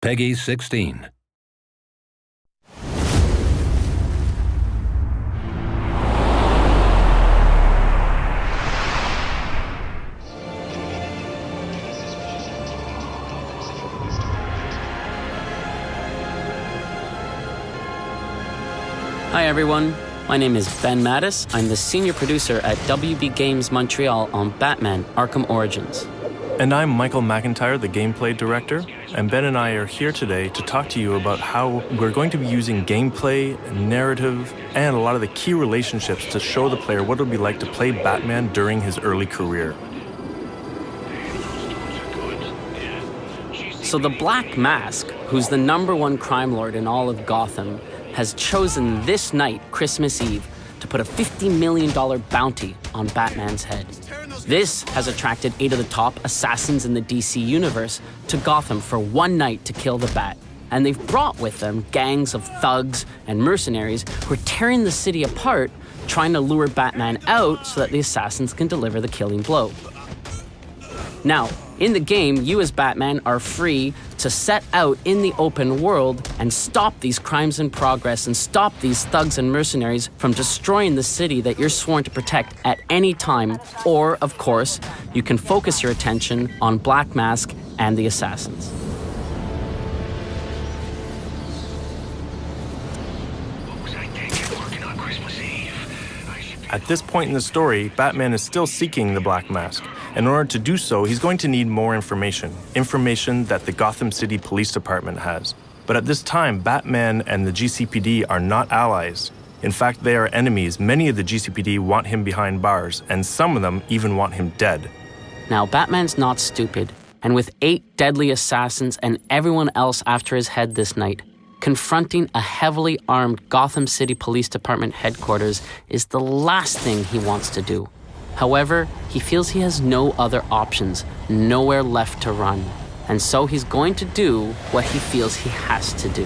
Peggy 16. Hi everyone, my name is Ben Mattis. I'm the senior producer at WB Games Montreal on Batman Arkham Origins. And I'm Michael McIntyre, the gameplay director, and Ben and I are here today to talk to you about how we're going to be using gameplay, narrative, and a lot of the key relationships to show the player what it would be like to play Batman during his early career. So the Black Mask, who's the #1 crime lord in all of Gotham, has chosen this night, Christmas Eve, to put a $50 million bounty on Batman's head. This has attracted 8 of the top assassins in the DC universe to Gotham for one night to kill the Bat. And they've brought with them gangs of thugs and mercenaries who are tearing the city apart, trying to lure Batman out so that the assassins can deliver the killing blow. Now, in the game, you as Batman are free to set out in the open world and stop these crimes in progress and stop these thugs and mercenaries from destroying the city that you're sworn to protect at any time. Or, of course, you can focus your attention on Black Mask and the assassins. At this point in the story, Batman is still seeking the Black Mask. In order to do so, he's going to need more information that the Gotham City Police Department has. But at this time, Batman and the GCPD are not allies. In fact, they are enemies. Many of the GCPD want him behind bars, and some of them even want him dead. Now, Batman's not stupid, and with 8 deadly assassins and everyone else after his head this night, confronting a heavily armed Gotham City Police Department headquarters is the last thing he wants to do. However, he feels he has no other options, nowhere left to run. And so he's going to do what he feels he has to do.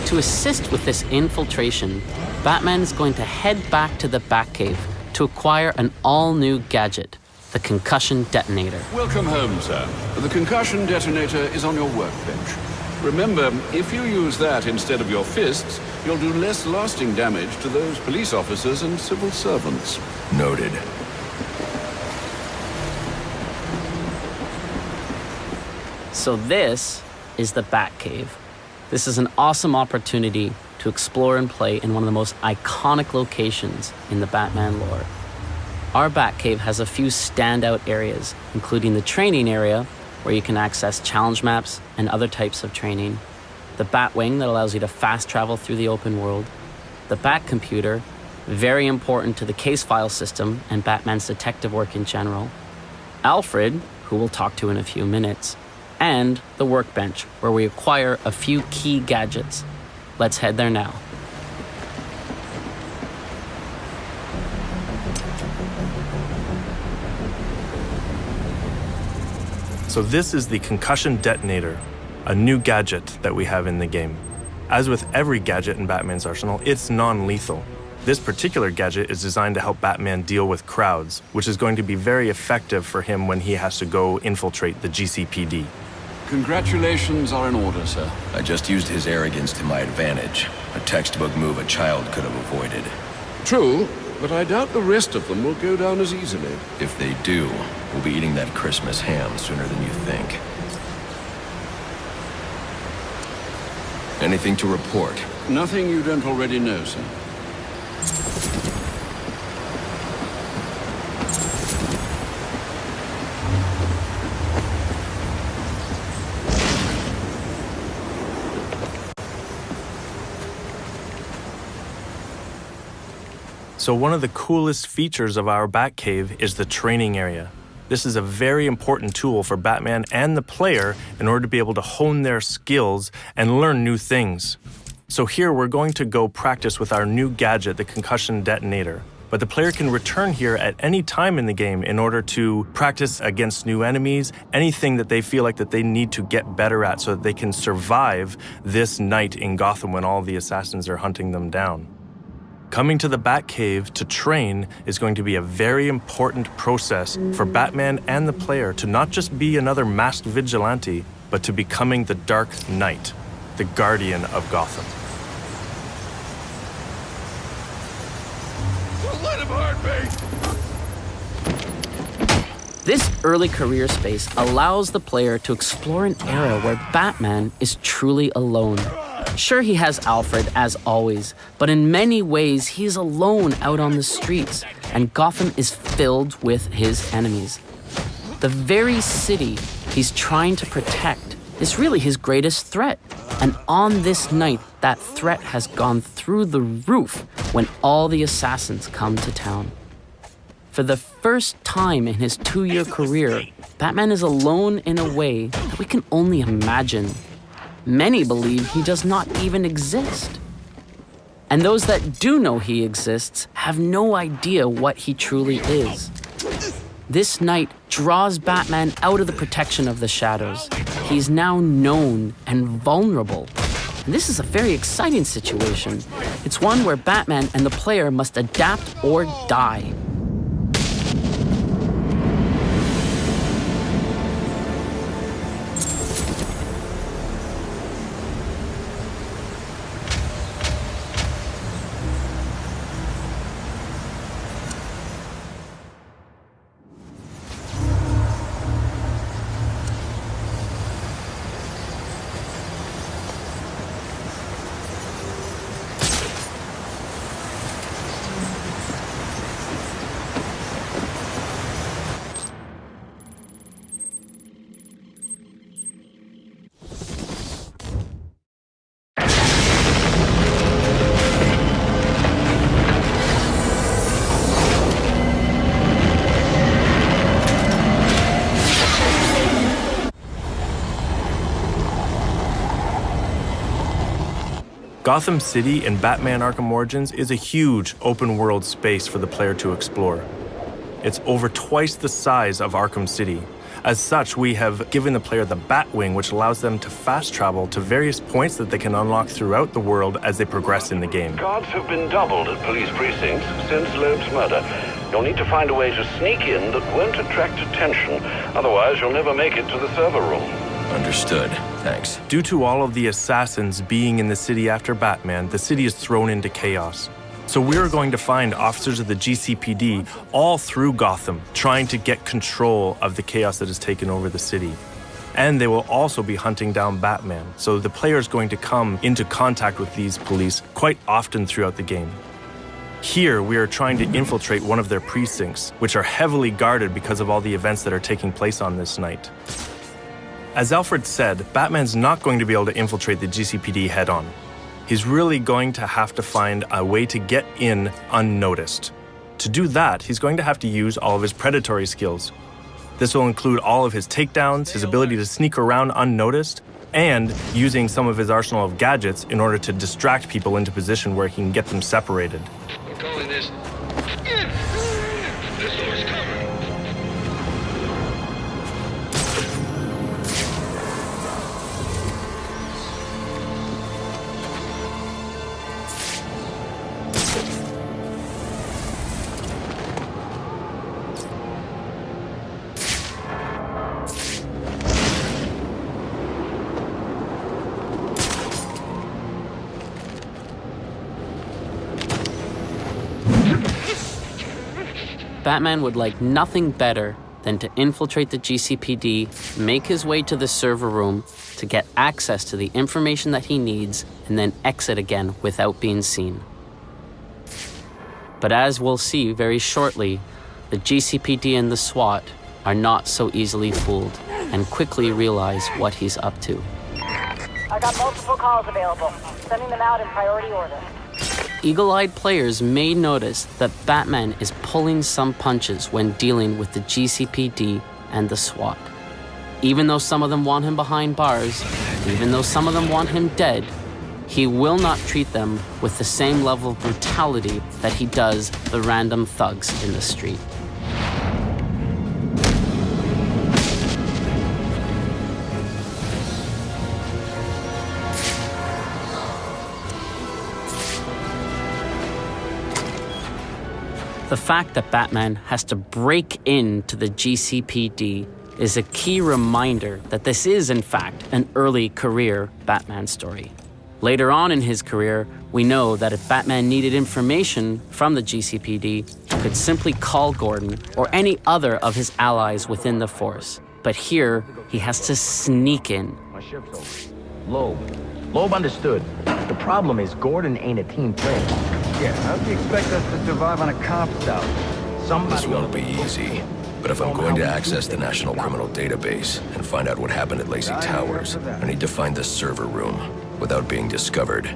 To assist with this infiltration, Batman is going to head back to the Batcave to acquire an all-new gadget, the concussion detonator. Welcome home, sir. The concussion detonator is on your workbench. Remember, if you use that instead of your fists, you'll do less lasting damage to those police officers and civil servants. Noted. So this is the Batcave. This is an awesome opportunity to explore and play in one of the most iconic locations in the Batman lore. Our Batcave has a few standout areas, including the training area, where you can access challenge maps and other types of training, the Batwing that allows you to fast travel through the open world, the Batcomputer, very important to the case file system and Batman's detective work in general, Alfred, who we'll talk to in a few minutes, and the workbench, where we acquire a few key gadgets. Let's head there now. So this is the concussion detonator, a new gadget that we have in the game. As with every gadget in Batman's arsenal, it's non-lethal. This particular gadget is designed to help Batman deal with crowds, which is going to be very effective for him when he has to go infiltrate the GCPD. Congratulations are in order, sir. I just used his arrogance to my advantage. A textbook move a child could have avoided. True, but I doubt the rest of them will go down as easily. If they do, we'll be eating that Christmas ham sooner than you think. Anything to report? Nothing you don't already know, sir. So one of the coolest features of our Batcave is the training area. This is a very important tool for Batman and the player in order to be able to hone their skills and learn new things. So here we're going to go practice with our new gadget, the concussion detonator. But the player can return here at any time in the game in order to practice against new enemies, anything that they feel like that they need to get better at so that they can survive this night in Gotham when all the assassins are hunting them down. Coming to the Batcave to train is going to be a very important process for Batman and the player to not just be another masked vigilante, but to becoming the Dark Knight, the guardian of Gotham. Let him hurt me! This early career space allows the player to explore an era where Batman is truly alone. Sure, he has Alfred, as always, but in many ways, he's alone out on the streets, and Gotham is filled with his enemies. The very city he's trying to protect is really his greatest threat. And on this night, that threat has gone through the roof when all the assassins come to town. For the first time in his 2-year career, Batman is alone in a way that we can only imagine. Many believe he does not even exist. And those that do know he exists have no idea what he truly is. This night draws Batman out of the protection of the shadows. He's now known and vulnerable. And this is a very exciting situation. It's one where Batman and the player must adapt or die. Gotham City in Batman Arkham Origins is a huge open-world space for the player to explore. It's over twice the size of Arkham City. As such, we have given the player the Batwing, which allows them to fast travel to various points that they can unlock throughout the world as they progress in the game. Guards have been doubled at police precincts since Loeb's murder. You'll need to find a way to sneak in that won't attract attention. Otherwise, you'll never make it to the server room. Understood. Thanks. Due to all of the assassins being in the city after Batman, the city is thrown into chaos. So we're going to find officers of the GCPD all through Gotham, trying to get control of the chaos that has taken over the city. And they will also be hunting down Batman, so the player is going to come into contact with these police quite often throughout the game. Here, we are trying to infiltrate one of their precincts, which are heavily guarded because of all the events that are taking place on this night. As Alfred said, Batman's not going to be able to infiltrate the GCPD head-on. He's really going to have to find a way to get in unnoticed. To do that, he's going to have to use all of his predatory skills. This will include all of his takedowns, his ability to sneak around unnoticed, and using some of his arsenal of gadgets in order to distract people into position where he can get them separated. I'm calling this. This door's covered. Batman would like nothing better than to infiltrate the GCPD, make his way to the server room to get access to the information that he needs, and then exit again without being seen. But as we'll see very shortly, the GCPD and the SWAT are not so easily fooled and quickly realize what he's up to. I got multiple calls available. Sending them out in priority order. Eagle-eyed players may notice that Batman is pulling some punches when dealing with the GCPD and the SWAT. Even though some of them want him behind bars, even though some of them want him dead, he will not treat them with the same level of brutality that he does the random thugs in the street. The fact that Batman has to break into the GCPD is a key reminder that this is, in fact, an early career Batman story. Later on in his career, we know that if Batman needed information from the GCPD, he could simply call Gordon or any other of his allies within the force. But here, he has to sneak in. My shift's over. Loeb understood. The problem is Gordon ain't a team player. Yeah, how do you expect us to survive on a comp out? This won't be easy. But if I'm going to access the National Criminal Database and find out what happened at Lacey Towers, I need to find the server room without being discovered.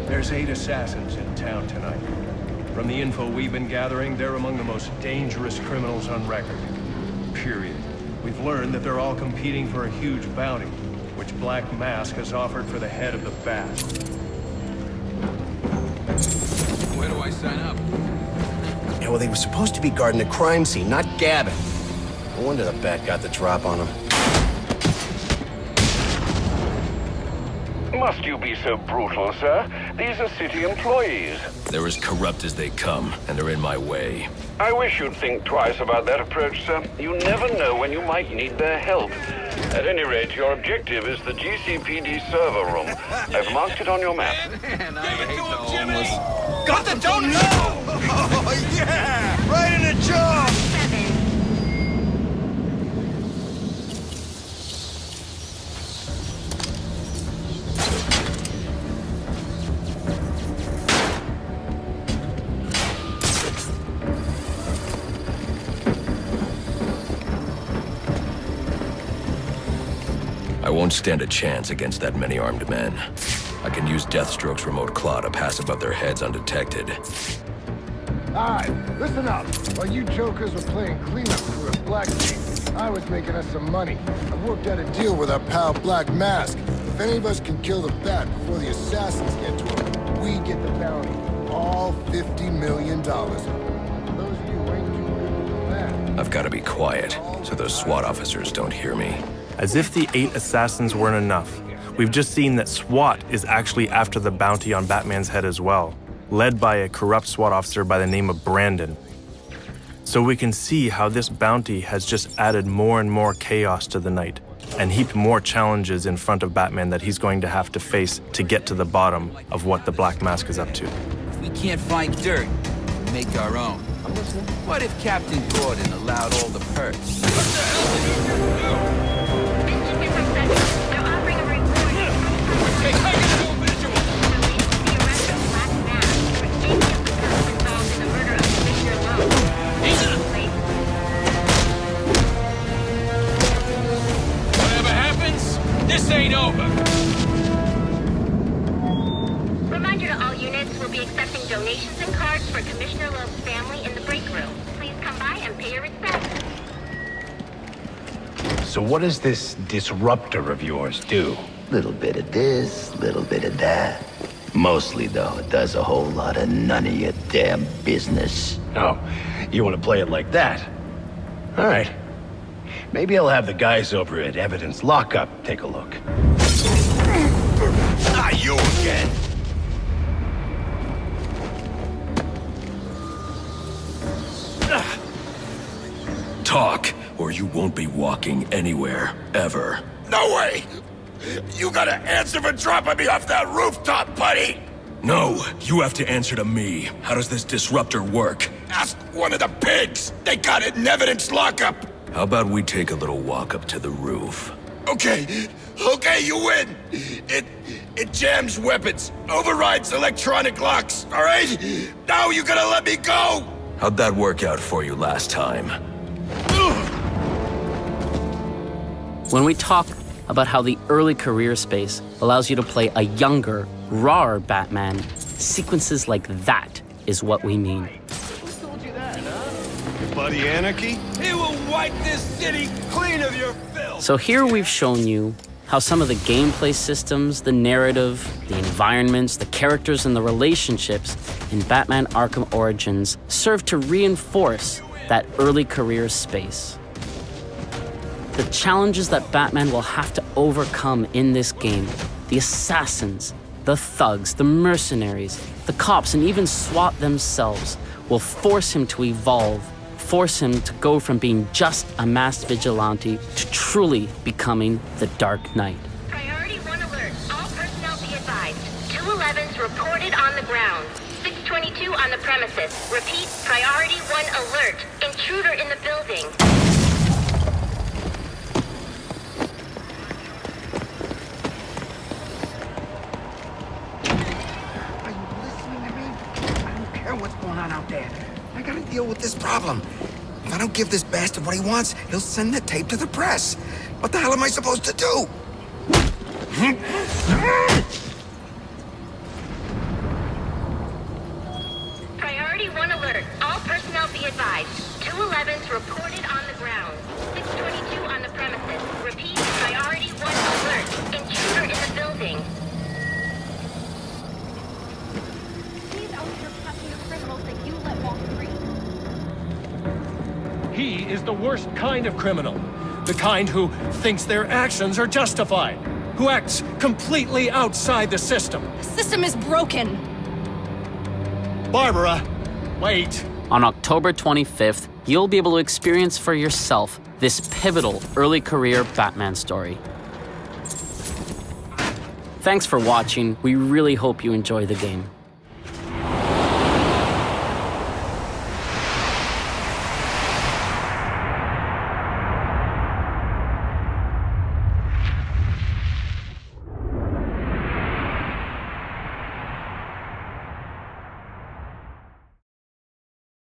There's 8 assassins in town tonight. From the info we've been gathering, they're among the most dangerous criminals on record. Period. We've learned that they're all competing for a huge bounty, which Black Mask has offered for the head of the Bat. Where do I sign up? Yeah, well, they were supposed to be guarding the crime scene, not gabbing. No wonder the Bat got the drop on them. Must you be so brutal, sir? These are city employees. They're as corrupt as they come, and they're in my way. I wish you'd think twice about that approach, sir. You never know when you might need their help. At any rate, your objective is the GCPD server room. I've marked it on your map. Man, I hate the homeless. Got the donut! Oh, yeah! Right in the jaw! I won't stand a chance against that many armed men. I can use Deathstroke's remote claw to pass above their heads undetected. Alright, listen up. While you jokers were playing cleanup crew at Blackgate, I was making us some money. I worked out a deal with our pal Black Mask. If any of us can kill the Bat before the assassins get to him, we get the bounty. All $50 million. For those of you who ain't too good with the Bat. I've got to be quiet, so those SWAT officers don't hear me. As if the 8 assassins weren't enough, we've just seen that SWAT is actually after the bounty on Batman's head as well, led by a corrupt SWAT officer by the name of Brandon. So we can see how this bounty has just added more and more chaos to the night, and heaped more challenges in front of Batman that he's going to have to face to get to the bottom of what the Black Mask is up to. If we can't find dirt, we make our own. What if Captain Gordon allowed all the perks? They're offering a reward. Hey, I get no visual! The arrest of Black Mask for any of the girls involved in the murder of Commissioner Loeb. Whatever happens, this ain't over. Reminder to all units, we'll be accepting donations and cards for Commissioner Loeb's family in the break room. Please come by and pay your respects. So what does this disruptor of yours do? Little bit of this, little bit of that. Mostly, though, it does a whole lot of none of your damn business. Oh, you want to play it like that? All right. Maybe I'll have the guys over at Evidence Lockup take a look. Not you again! Talk, or you won't be walking anywhere, ever. No way! You gotta answer for dropping me off that rooftop, buddy! No, you have to answer to me. How does this disruptor work? Ask one of the pigs! They got it in Evidence Lockup! How about we take a little walk up to the roof? Okay, you win! It jams weapons, overrides electronic locks, alright? Now you gotta let me go! How'd that work out for you last time? When we talk about how the early career space allows you to play a younger, rawer Batman, sequences like that is what we mean. Who told you that, huh? Your buddy Anarchy? He will wipe this city clean of your filth! So here we've shown you how some of the gameplay systems, the narrative, the environments, the characters, and the relationships in Batman Arkham Origins serve to reinforce that early career space. The challenges that Batman will have to overcome in this game, the assassins, the thugs, the mercenaries, the cops, and even SWAT themselves, will force him to evolve, force him to go from being just a masked vigilante to truly becoming the Dark Knight. Priority 1 alert. All personnel be advised. 211's reported on the ground. 622 on the premises. Repeat, priority 1 alert. Intruder in the building. Are you listening to me? I don't care what's going on out there. I gotta deal with this problem. If I don't give this bastard what he wants, he'll send the tape to the press. What the hell am I supposed to do? Priority 1 alert. All personnel be advised. 211's reported on the ground. 622 on the premises. Repeat, priority 1 alert. Intruder in the building. He's out here catching the criminals that you let walk free. He is the worst kind of criminal. The kind who thinks their actions are justified. Who acts completely outside the system. The system is broken. Barbara, wait. On October 25th, you'll be able to experience for yourself this pivotal early career Batman story. Thanks for watching. We really hope you enjoy the game.